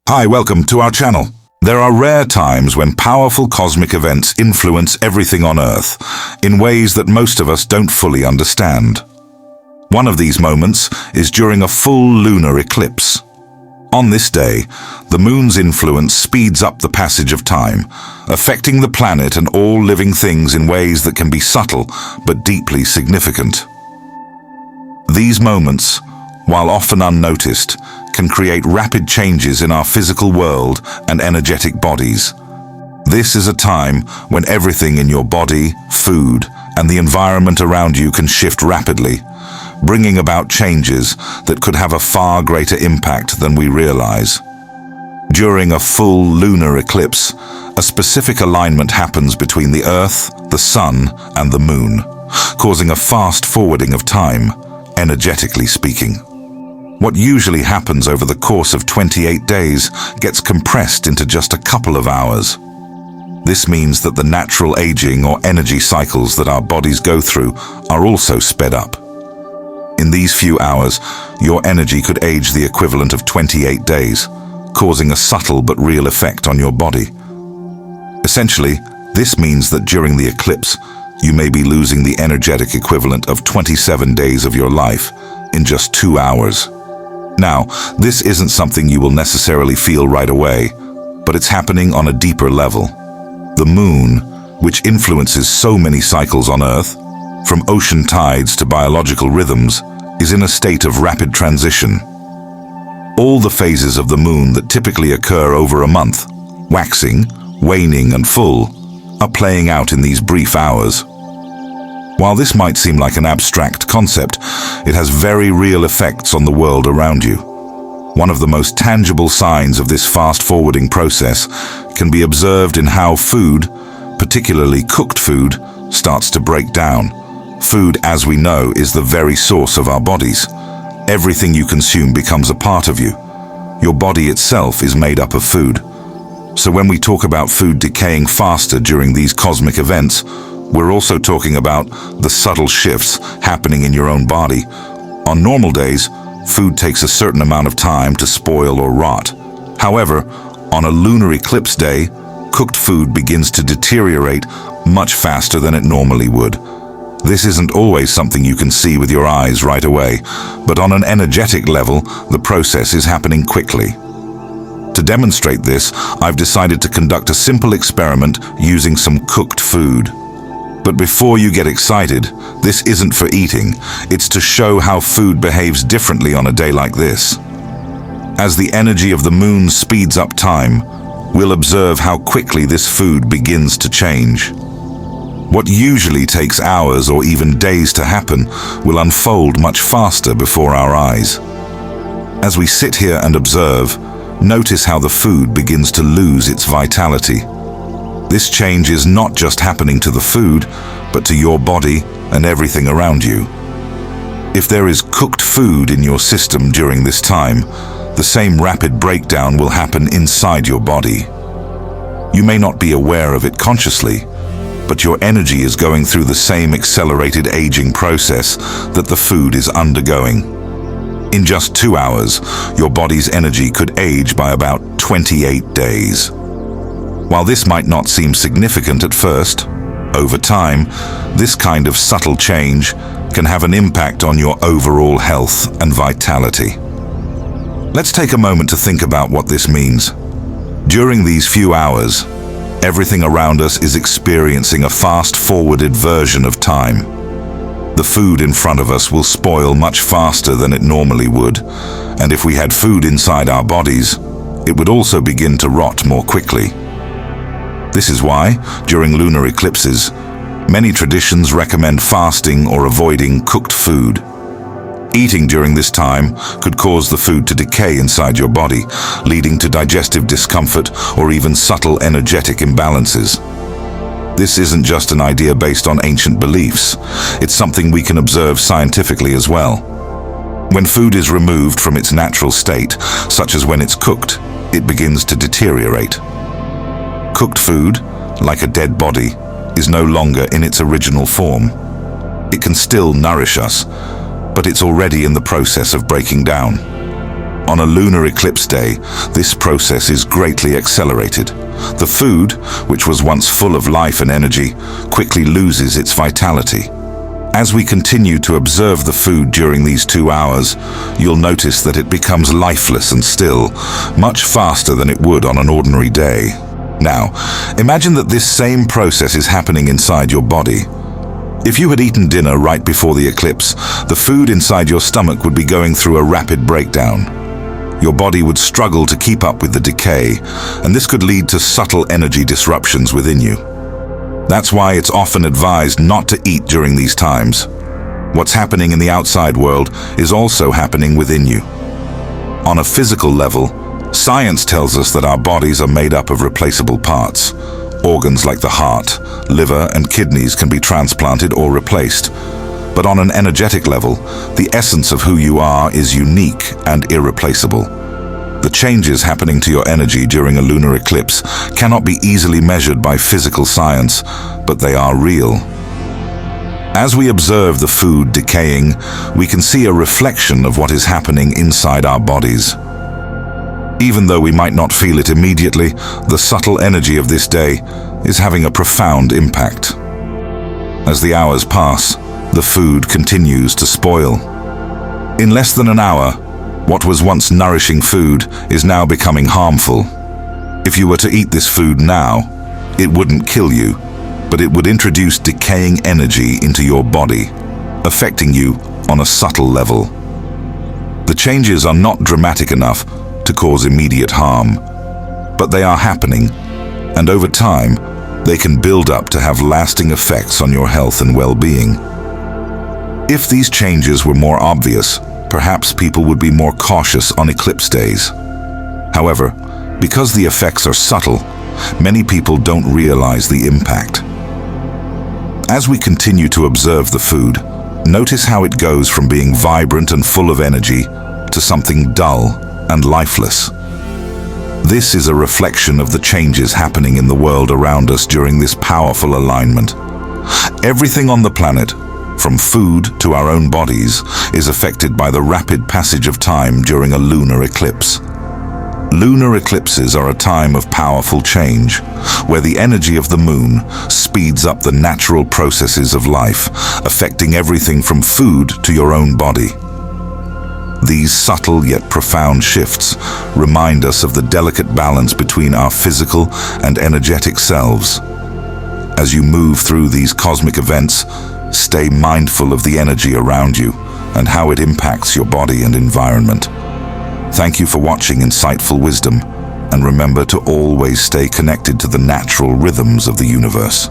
Hi, welcome to our channel. There are rare times when powerful cosmic events influence everything on Earth in ways that most of us don't fully understand. One of these moments is during a full lunar eclipse. On this day, the moon's influence speeds up the passage of time, affecting the planet and all living things in ways that can be subtle but deeply significant. These moments, while often unnoticed, can create rapid changes in our physical world and energetic bodies. This is a time when everything in your body, food, and the environment around you can shift rapidly, bringing about changes that could have a far greater impact than we realize. During a full lunar eclipse, a specific alignment happens between the Earth, the Sun, and the Moon, causing a fast forwarding of time, energetically speaking. What usually happens over the course of 28 days gets compressed into just a couple of hours. This means that the natural aging or energy cycles that our bodies go through are also sped up. In these few hours, your energy could age the equivalent of 28 days, causing a subtle but real effect on your body. Essentially, this means that during the eclipse, you may be losing the energetic equivalent of 27 days of your life in just 2 hours. Now, this isn't something you will necessarily feel right away, but it's happening on a deeper level. The moon, which influences so many cycles on Earth, from ocean tides to biological rhythms, is in a state of rapid transition. All the phases of the moon that typically occur over a month, waxing, waning, and full, are playing out in these brief hours. While this might seem like an abstract concept, it has very real effects on the world around you. One of the most tangible signs of this fast-forwarding process can be observed in how food, particularly cooked food, starts to break down. Food, as we know, is the very source of our bodies. Everything you consume becomes a part of you. Your body itself is made up of food. So when we talk about food decaying faster during these cosmic events, we're also talking about the subtle shifts happening in your own body. On normal days, food takes a certain amount of time to spoil or rot. However, on a lunar eclipse day, cooked food begins to deteriorate much faster than it normally would. This isn't always something you can see with your eyes right away, but on an energetic level, the process is happening quickly. To demonstrate this, I've decided to conduct a simple experiment using some cooked food. But before you get excited, this isn't for eating, it's to show how food behaves differently on a day like this. As the energy of the moon speeds up time, we'll observe how quickly this food begins to change. What usually takes hours or even days to happen will unfold much faster before our eyes. As we sit here and observe, notice how the food begins to lose its vitality. This change is not just happening to the food, but to your body and everything around you. If there is cooked food in your system during this time, the same rapid breakdown will happen inside your body. You may not be aware of it consciously, but your energy is going through the same accelerated aging process that the food is undergoing. In just 2 hours, your body's energy could age by about 28 days. While this might not seem significant at first, over time, this kind of subtle change can have an impact on your overall health and vitality. Let's take a moment to think about what this means. During these few hours, everything around us is experiencing a fast-forwarded version of time. The food in front of us will spoil much faster than it normally would, and if we had food inside our bodies, it would also begin to rot more quickly. This is why, during lunar eclipses, many traditions recommend fasting or avoiding cooked food. Eating during this time could cause the food to decay inside your body, leading to digestive discomfort or even subtle energetic imbalances. This isn't just an idea based on ancient beliefs. It's something we can observe scientifically as well. When food is removed from its natural state, such as when it's cooked, it begins to deteriorate. Cooked food, like a dead body, is no longer in its original form. It can still nourish us, but it's already in the process of breaking down. On a lunar eclipse day, this process is greatly accelerated. The food, which was once full of life and energy, quickly loses its vitality. As we continue to observe the food during these 2 hours, you'll notice that it becomes lifeless and still, much faster than it would on an ordinary day. Now, imagine that this same process is happening inside your body. If you had eaten dinner right before the eclipse, the food inside your stomach would be going through a rapid breakdown. Your body would struggle to keep up with the decay, and this could lead to subtle energy disruptions within you. That's why it's often advised not to eat during these times. What's happening in the outside world is also happening within you. On a physical level, science tells us that our bodies are made up of replaceable parts. Organs like the heart, liver, and kidneys can be transplanted or replaced. But on an energetic level, the essence of who you are is unique and irreplaceable. The changes happening to your energy during a lunar eclipse cannot be easily measured by physical science, but they are real. As we observe the food decaying, we can see a reflection of what is happening inside our bodies. Even though we might not feel it immediately, the subtle energy of this day is having a profound impact. As the hours pass, the food continues to spoil. In less than an hour, what was once nourishing food is now becoming harmful. If you were to eat this food now, it wouldn't kill you, but it would introduce decaying energy into your body, affecting you on a subtle level. The changes are not dramatic enough to cause immediate harm, but they are happening, and over time, they can build up to have lasting effects on your health and well-being. If these changes were more obvious, perhaps people would be more cautious on eclipse days. However, because the effects are subtle, many people don't realize the impact. As we continue to observe the food, notice how it goes from being vibrant and full of energy to something dull and lifeless. This is a reflection of the changes happening in the world around us during this powerful alignment. Everything on the planet, from food to our own bodies, is affected by the rapid passage of time during a lunar eclipse. Lunar eclipses are a time of powerful change, where the energy of the moon speeds up the natural processes of life, affecting everything from food to your own body. These subtle yet profound shifts remind us of the delicate balance between our physical and energetic selves. As you move through these cosmic events, stay mindful of the energy around you and how it impacts your body and environment. Thank you for watching Insightful Wisdom, and remember to always stay connected to the natural rhythms of the universe.